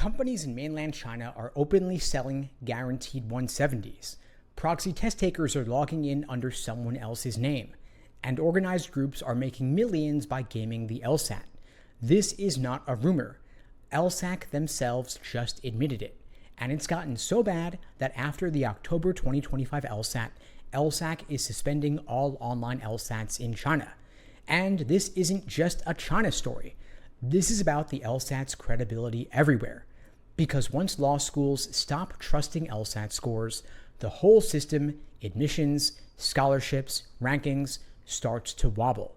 Companies in mainland China are openly selling guaranteed 170s. Proxy test takers are logging in under someone else's name, and organized groups are making millions by gaming the LSAT. This is not a rumor. LSAC themselves just admitted it, and it's gotten so bad that after the October 2025 LSAT, LSAC is suspending all online LSATs in China. And this isn't just a China story. This is about the LSAT's credibility everywhere. Because once law schools stop trusting LSAT scores, the whole system, admissions, scholarships, rankings, starts to wobble.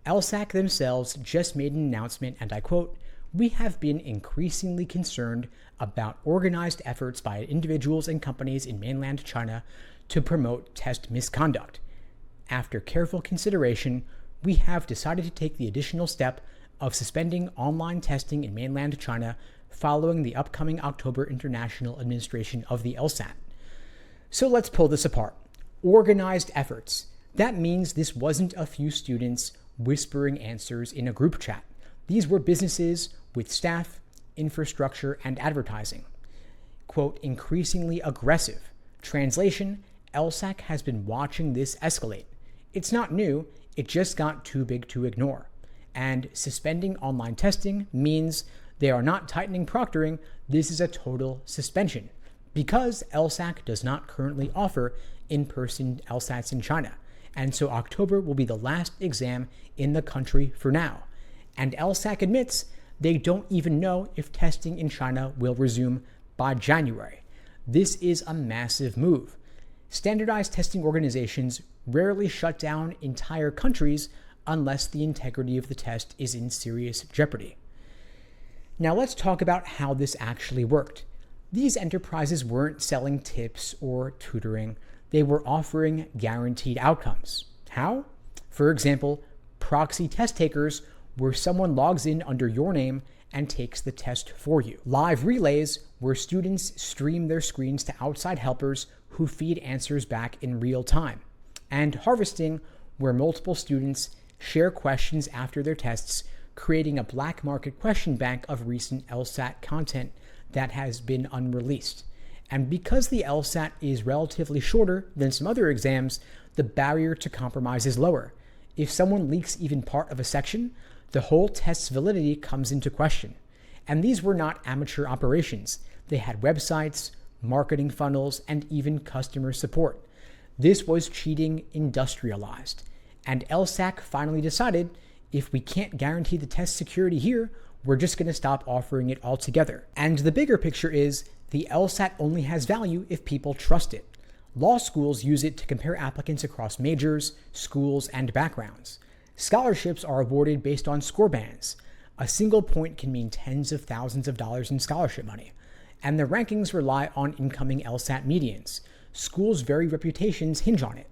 LSAC themselves just made an announcement, and I quote, "We have been increasingly concerned about organized efforts by individuals and companies in mainland China to promote test misconduct. After careful consideration, we have decided to take the additional step of suspending online testing in mainland China following the upcoming October International Administration of the LSAT." So let's pull this apart. Organized efforts. That means this wasn't a few students whispering answers in a group chat. These were businesses with staff, infrastructure, and advertising. Quote, increasingly aggressive. Translation, LSAC has been watching this escalate. It's not new, it just got too big to ignore. And suspending online testing means they are not tightening proctoring, this is a total suspension. Because LSAC does not currently offer in-person LSATs in China. And so October will be the last exam in the country for now. And LSAC admits they don't even know if testing in China will resume by January. This is a massive move. Standardized testing organizations rarely shut down entire countries unless the integrity of the test is in serious jeopardy. Now let's talk about how this actually worked. These enterprises weren't selling tips or tutoring, they were offering guaranteed outcomes. How? For example, proxy test takers, where someone logs in under your name and takes the test for you. Live relays, where students stream their screens to outside helpers who feed answers back in real time. And harvesting, where multiple students share questions after their tests, creating a black market question bank of recent LSAT content that has been unreleased. And because the LSAT is relatively shorter than some other exams, the barrier to compromise is lower. If someone leaks even part of a section, the whole test's validity comes into question. And these were not amateur operations. They had websites, marketing funnels, and even customer support. This was cheating industrialized. And LSAC finally decided, if we can't guarantee the test security here, we're just going to stop offering it altogether. And the bigger picture is, the LSAT only has value if people trust it. Law schools use it to compare applicants across majors, schools, and backgrounds. Scholarships are awarded based on score bands. A single point can mean tens of thousands of dollars in scholarship money. And the rankings rely on incoming LSAT medians. Schools' very reputations hinge on it.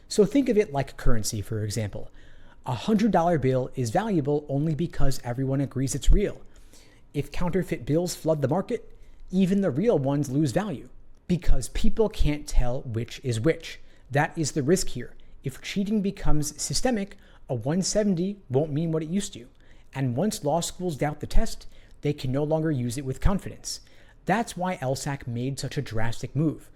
So think of it like currency, for example. A $100 bill is valuable only because everyone agrees it's real. If counterfeit bills flood the market, even the real ones lose value because people can't tell which is which. That is the risk here. If cheating becomes systemic, a 170 won't mean what it used to. And once law schools doubt the test, they can no longer use it with confidence. That's why LSAC made such a drastic move.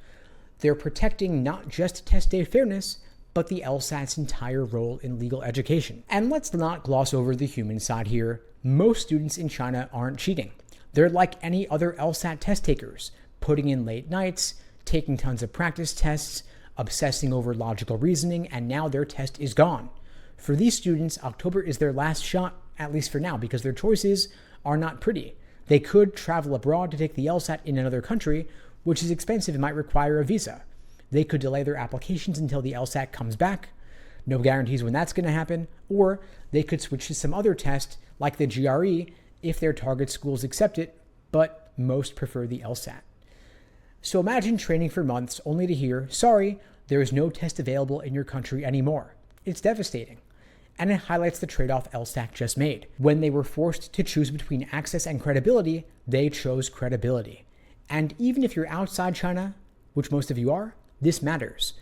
They're protecting not just test day fairness, but the LSAT's entire role in legal education. And let's not gloss over the human side here. Most students in China aren't cheating. They're like any other LSAT test takers, putting in late nights, taking tons of practice tests, obsessing over logical reasoning, and now their test is gone. For these students, October is their last shot, at least for now, because their choices are not pretty. They could travel abroad to take the LSAT in another country, which is expensive and might require a visa. They could delay their applications until the LSAT comes back. No guarantees when that's going to happen. Or they could switch to some other test, like the GRE, if their target schools accept it, but most prefer the LSAT. So imagine training for months only to hear, sorry, there is no test available in your country anymore. It's devastating. And it highlights the trade-off LSAC just made. When they were forced to choose between access and credibility, they chose credibility. And even if you're outside China, which most of you are, this matters.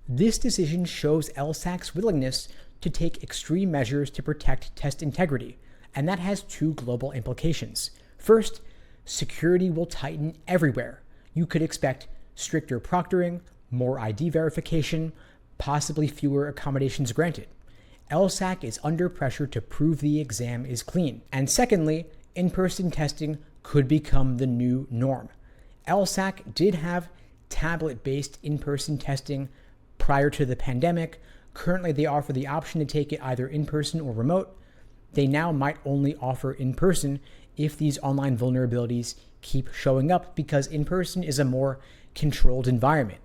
This decision shows LSAC's willingness to take extreme measures to protect test integrity, and that has two global implications. First, security will tighten everywhere. You could expect stricter proctoring, more ID verification, possibly fewer accommodations granted. LSAC is under pressure to prove the exam is clean. And secondly, in-person testing could become the new norm. LSAC did have tablet-based in-person testing prior to the pandemic. Currently, they offer the option to take it either in-person or remote. They now might only offer in-person if these online vulnerabilities keep showing up, because in-person is a more controlled environment.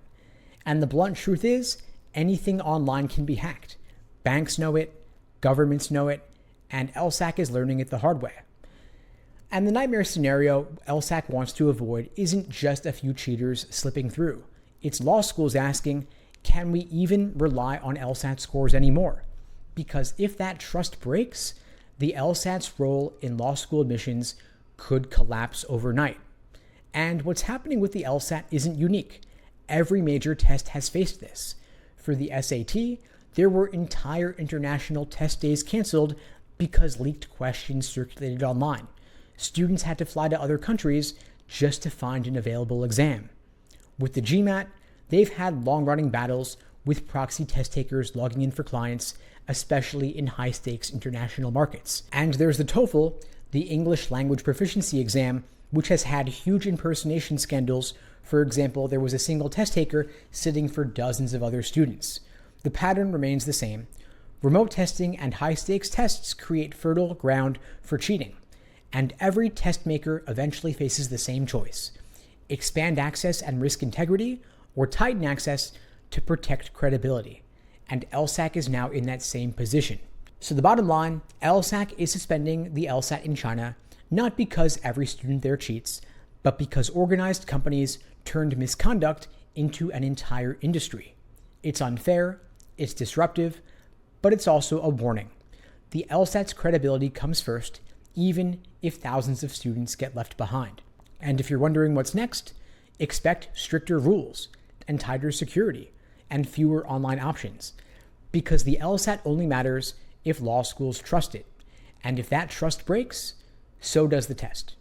And the blunt truth is, anything online can be hacked. Banks know it, governments know it, and LSAC is learning it the hard way. And the nightmare scenario LSAC wants to avoid isn't just a few cheaters slipping through. It's law schools asking, can we even rely on LSAT scores anymore? Because if that trust breaks, the LSAT's role in law school admissions could collapse overnight. And what's happening with the LSAT isn't unique. Every major test has faced this. For the SAT, there were entire international test days canceled because leaked questions circulated online. Students had to fly to other countries just to find an available exam. With the GMAT, they've had long-running battles with proxy test takers logging in for clients, especially in high-stakes international markets. And there's the TOEFL, the English language proficiency exam, which has had huge impersonation scandals. For example, there was a single test taker sitting for dozens of other students. The pattern remains the same. Remote testing and high-stakes tests create fertile ground for cheating. And every test maker eventually faces the same choice: expand access and risk integrity, or tighten access to protect credibility. And LSAC is now in that same position. So the bottom line, LSAC is suspending the LSAT in China, not because every student there cheats, but because organized companies turned misconduct into an entire industry. It's unfair, it's disruptive, but it's also a warning. The LSAT's credibility comes first, even if thousands of students get left behind. And if you're wondering what's next, expect stricter rules and tighter security and fewer online options, because the LSAT only matters if law schools trust it. And if that trust breaks, so does the test.